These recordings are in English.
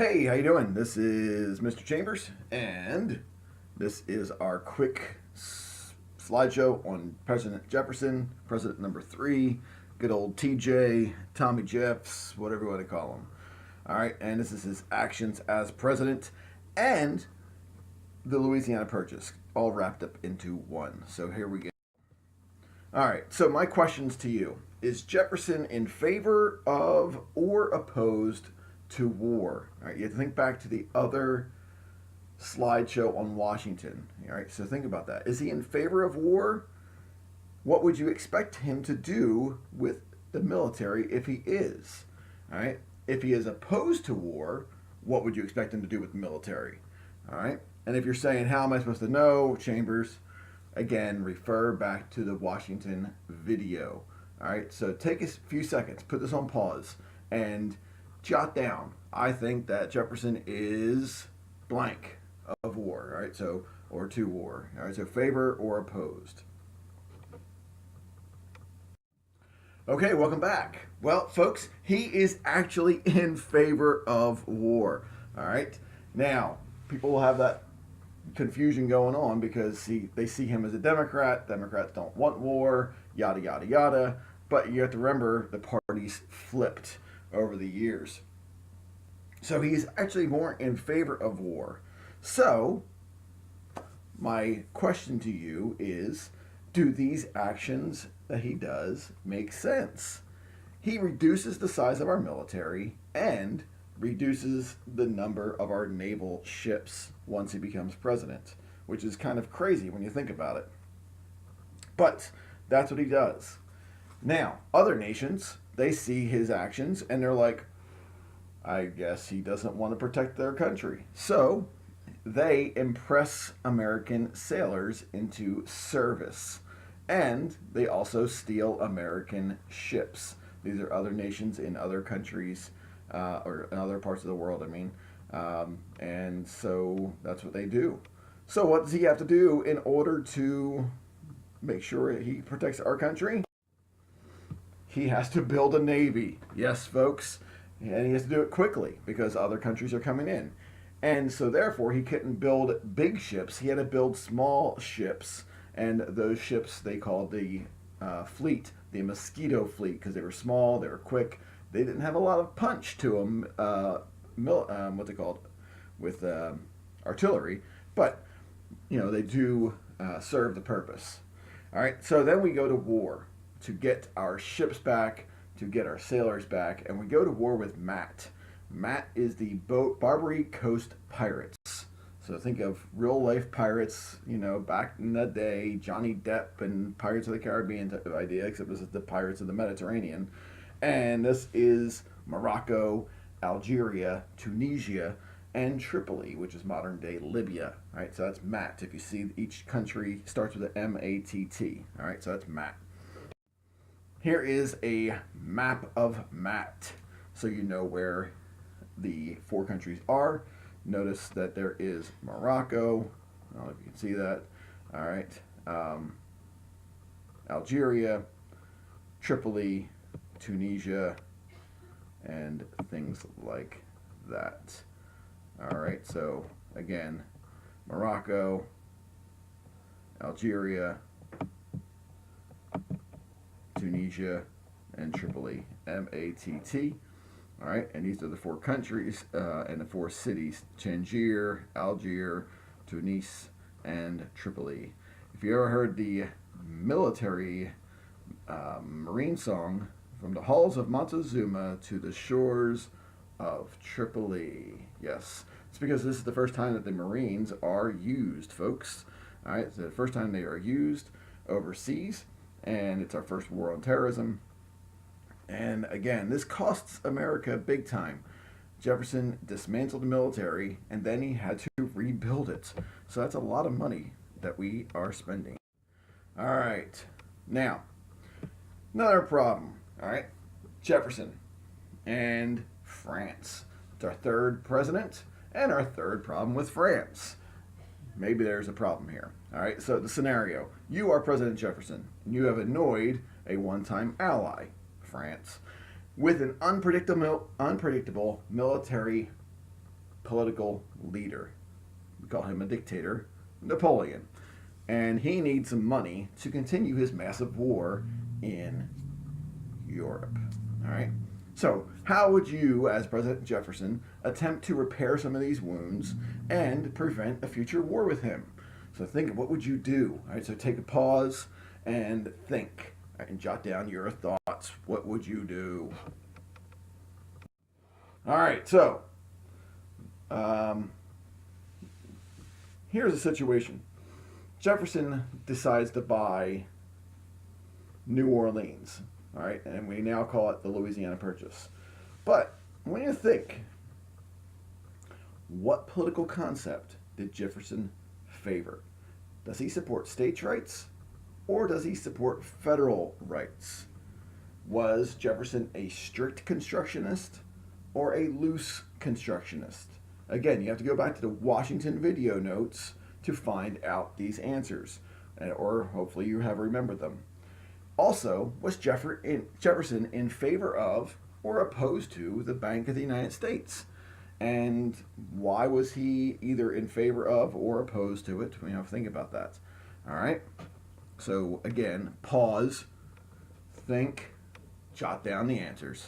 Hey, how you doing? This is Mr. Chambers, and this is our quick slideshow on President Jefferson, President number 3, good old TJ, Tommy Jeffs, whatever you want to call him. All right, and this is his actions as president and the Louisiana Purchase, all wrapped up into one. So here we go. All right, so my questions to you: is Jefferson in favor of or opposed to war? All right, you have to think back to the other slideshow on Washington. All right, so think about that. Is he in favor of war? What would you expect him to do with the military if he is? All right, if he is opposed to war, what would you expect him to do with the military? All right, and if you're saying, how am I supposed to know, Chambers? Again, refer back to the Washington video. All right, so take a few seconds, put this on pause, and jot down, I think that Jefferson is blank of war. All right, so, or to war. All right, so favor or opposed. Okay, welcome back. Well, folks, he is actually in favor of war. All right, now people will have that confusion going on because they see him as a Democrat. Democrats don't want war, yada, yada, yada. But you have to remember the parties flipped over the years. So he's actually more in favor of war. So, my question to you is, do these actions that he does make sense? He reduces the size of our military and reduces the number of our naval ships once he becomes president, which is kind of crazy when you think about it. But that's what he does. Now, other nations, they see his actions and they're like, I guess he doesn't want to protect their country. So they impress American sailors into service. And they also steal American ships. These are other nations in other countries, or in other parts of the world, I mean. And so that's what they do. So what does he have to do in order to make sure he protects our country? He has to build a navy. Yes, folks. And he has to do it quickly because other countries are coming in. And so therefore he couldn't build big ships. He had to build small ships. And those ships they called the fleet, the Mosquito fleet, because they were small, they were quick. They didn't have a lot of punch to them, what they called, with artillery. But, you know, they do serve the purpose. All right, so then we go to war to get our ships back, to get our sailors back, and we go to war with Matt. Matt is the Barbary Coast Pirates. So think of real life pirates, you know, back in the day, Johnny Depp and Pirates of the Caribbean type of idea, except this is the Pirates of the Mediterranean. And this is Morocco, Algeria, Tunisia, and Tripoli, which is modern day Libya. All right, so that's Matt. If you see each country starts with an M-A-T-T. All right, so that's Matt. Here is a map of Matt, so you know where the 4 countries are. Notice that there is Morocco. I don't know if you can see that. All right. Algeria, Tripoli, Tunisia, and things like that. All right. So again, Morocco, Algeria, Tunisia, and Tripoli. M-A-T-T. All right, and these are the 4 countries and the 4 cities: Tangier, Algiers, Tunis, and Tripoli. If you ever heard the military marine song, "From the halls of Montezuma to the shores of Tripoli," yes, it's because this is the first time that the Marines are used, folks. All right, it's the first time they are used overseas, and it's our first war on terrorism. And again, this costs America big time. Jefferson dismantled the military, and then he had to rebuild it. So that's a lot of money that we are spending. All right. Now, another problem. All right. Jefferson and France. It's our 3rd president and our 3rd problem with France. Maybe there's a problem here. All right. So the scenario: you are President Jefferson, and you have annoyed a one-time ally, France, with an unpredictable military political leader. We call him a dictator, Napoleon. And he needs some money to continue his massive war in Europe. All right. So, how would you, as President Jefferson, attempt to repair some of these wounds and prevent a future war with him? So, think of what would you do? All right. So, take a pause and think, right, and jot down your thoughts. What would you do? All right. So, here's the situation. Jefferson decides to buy New Orleans, all right, and we now call it the Louisiana Purchase. But when you think, what political concept did Jefferson favor? Does he support states' rights or does he support federal rights? Was Jefferson a strict constructionist or a loose constructionist? Again, you have to go back to the Washington video notes to find out these answers, or hopefully you have remembered them. Also, was Jefferson in favor of or opposed to the Bank of the United States? And why was he either in favor of or opposed to it? We have to think about that. All right. So again, pause, think, jot down the answers.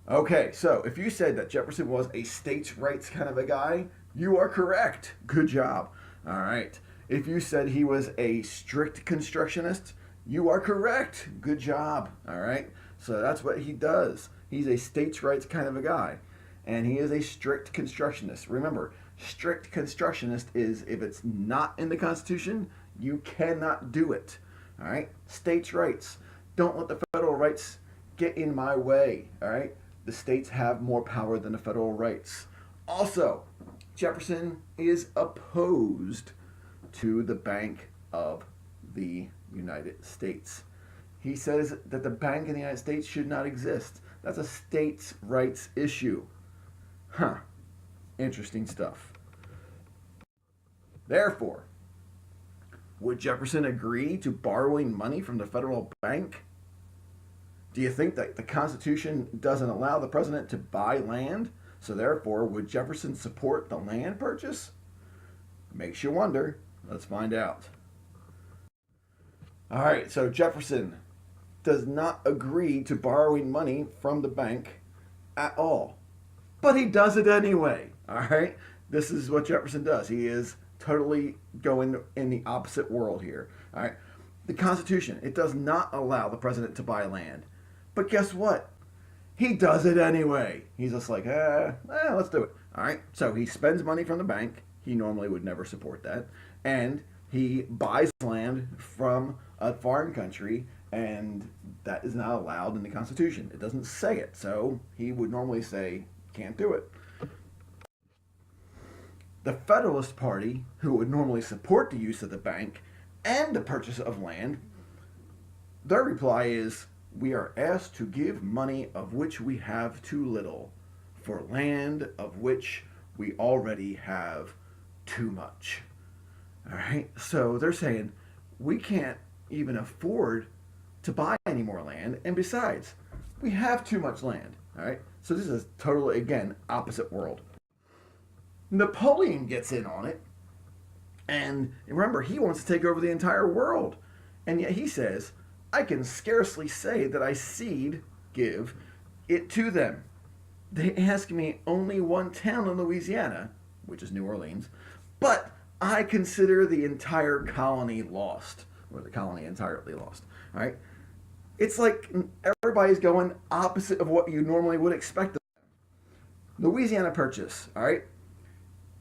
Okay, so if you said that Jefferson was a states' rights kind of a guy, you are correct. Good job. All right. If you said he was a strict constructionist, you are correct. Good job. All right. So that's what he does. He's a states' rights kind of a guy. And he is a strict constructionist. Remember, strict constructionist is if it's not in the Constitution, you cannot do it. All right. States' rights. Don't let the federal rights get in my way. All right. The states have more power than the federal rights. Also, Jefferson is opposed to the Bank of the United States. He says that the Bank of the United States should not exist. That's a states' rights issue. Huh. Interesting stuff. Therefore, would Jefferson agree to borrowing money from the federal bank? Do you think that the Constitution doesn't allow the president to buy land? So therefore, would Jefferson support the land purchase? Makes you wonder. Let's find out. All right, so Jefferson does not agree to borrowing money from the bank at all. But he does it anyway. All right? This is what Jefferson does. He is totally going in the opposite world here. All right? The Constitution, it does not allow the president to buy land. But guess what? He does it anyway. He's just like, let's do it. All right? So he spends money from the bank. He normally would never support that. And he buys land from a foreign country, and that is not allowed in the Constitution. It doesn't say it. So he would normally say, can't do it. The Federalist Party, who would normally support the use of the bank and the purchase of land, their reply is, we are asked to give money of which we have too little, for land of which we already have too much. All right, so they're saying we can't even afford to buy any more land, and besides, we have too much land. All right, so this is totally, again, opposite world. Napoleon gets in on it, and remember, he wants to take over the entire world, and yet he says, I can scarcely say that I give it to them. They ask me only one town in Louisiana, which is New Orleans, but I consider the entire colony lost, or the colony entirely lost. All right? It's like everybody's going opposite of what you normally would expect of them. Louisiana Purchase, all right?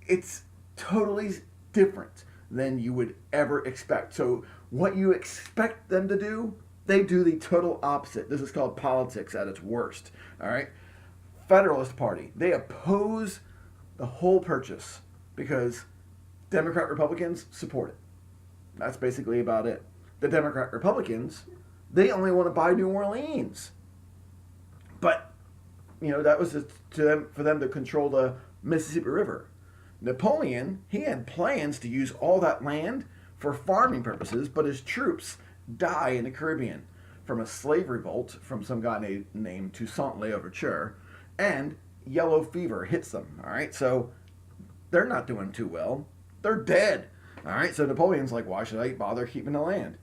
It's totally different than you would ever expect. So what you expect them to do, they do the total opposite. This is called politics at its worst. All right? Federalist Party, they oppose the whole purchase because Democrat Republicans support it. That's basically about it. The Democrat Republicans, they only want to buy New Orleans. But, that was for them to control the Mississippi River. Napoleon, he had plans to use all that land for farming purposes, but his troops die in the Caribbean from a slave revolt from some guy named Toussaint L'Ouverture, and yellow fever hits them. All right, so they're not doing too well. They're dead. All right, so Napoleon's like, why should I bother keeping the land?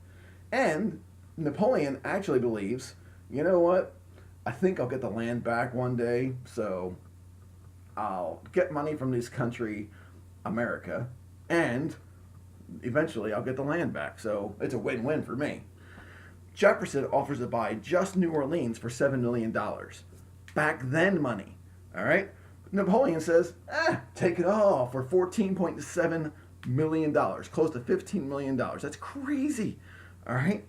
And Napoleon actually believes, you know what? I think I'll get the land back one day, so I'll get money from this country, America, and eventually I'll get the land back. So it's a win-win for me. Jefferson offers to buy just New Orleans for $7 million. Back then money. All right? Napoleon says, take it all for $14.7 million, close to $15 million. That's crazy. All right?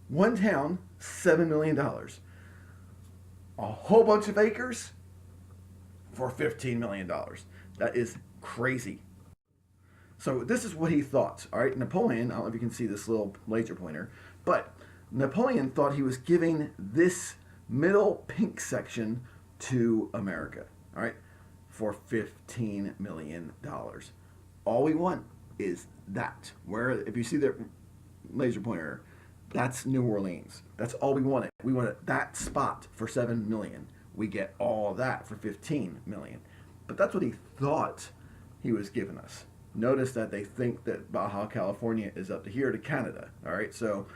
One town, $7 million. A whole bunch of acres for $15 million. That is crazy. So this is what he thought. All right, Napoleon, I don't know if you can see this little laser pointer, but Napoleon thought he was giving this middle pink section to America, all right, for $15 million. All we want is that. Where, if you see the laser pointer, that's New Orleans. That's all we wanted. We wanted that spot for $7 million. We get all of that for $15 million. But that's what he thought he was giving us. Notice that they think that Baja California is up to here to Canada. All right, so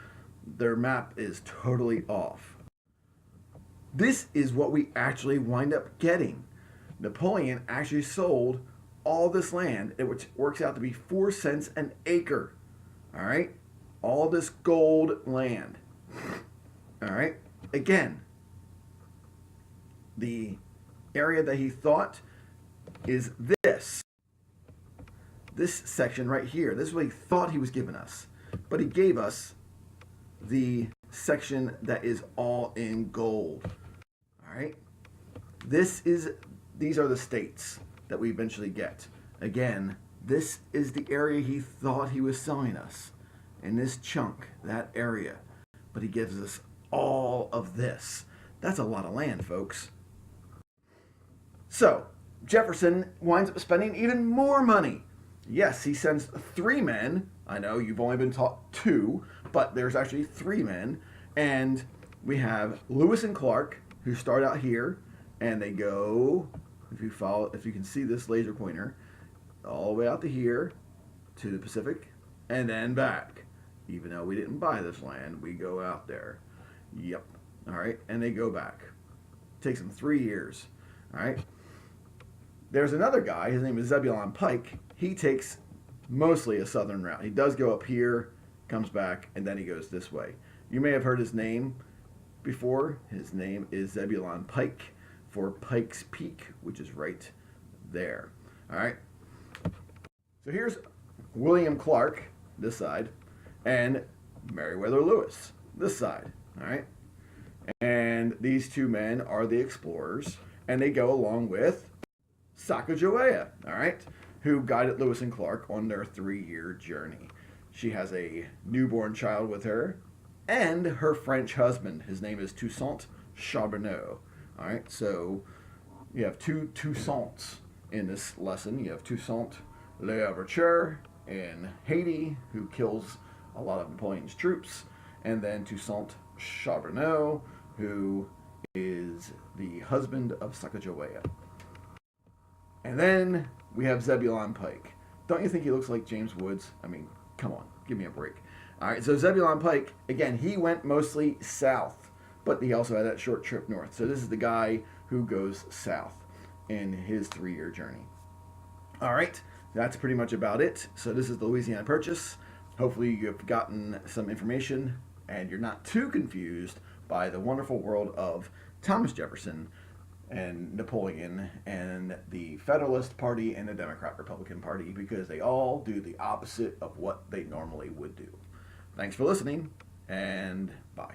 their map is totally off. This is what we actually wind up getting. Napoleon actually sold all this land, which works out to be 4 cents an acre. All right, all this gold land. All right, again, the area that he thought is this section right here. This is what he thought he was giving us. But he gave us the section that is all in gold. All right? These are the states that we eventually get. Again, this is the area he thought he was selling us. In this chunk, that area. But he gives us all of this. That's a lot of land, folks. So, Jefferson winds up spending even more money. Yes, he sends 3 men. I know you've only been taught 2, but there's actually 3 men. And we have Lewis and Clark, who start out here, and they go, if you can see this laser pointer, all the way out to here, to the Pacific, and then back. Even though we didn't buy this land, we go out there. Yep. All right, and they go back. It takes them 3 years. All right. There's another guy, his name is Zebulon Pike. He takes mostly a southern route. He does go up here, comes back, and then he goes this way. You may have heard his name before. His name is Zebulon Pike for Pike's Peak, which is right there. All right. So here's William Clark, this side, and Meriwether Lewis, this side. All right. And these 2 men are the explorers, and they go along with Sacagawea, all right, who guided Lewis and Clark on their 3-year journey. She has a newborn child with her and her French husband. His name is Toussaint Charbonneau. All right, so you have 2 Toussaints in this lesson. You have Toussaint L'Ouverture in Haiti, who kills a lot of Napoleon's troops, and then Toussaint Charbonneau, who is the husband of Sacagawea. And then we have Zebulon Pike. Don't you think he looks like James Woods? I mean, come on, give me a break. All right, so Zebulon Pike, again, he went mostly south, but he also had that short trip north. So this is the guy who goes south in his 3-year journey. All right, that's pretty much about it. So this is the Louisiana Purchase. Hopefully you've gotten some information and you're not too confused by the wonderful world of Thomas Jefferson and Napoleon and the Federalist Party and the Democrat-Republican Party, because they all do the opposite of what they normally would do. Thanks for listening, and bye.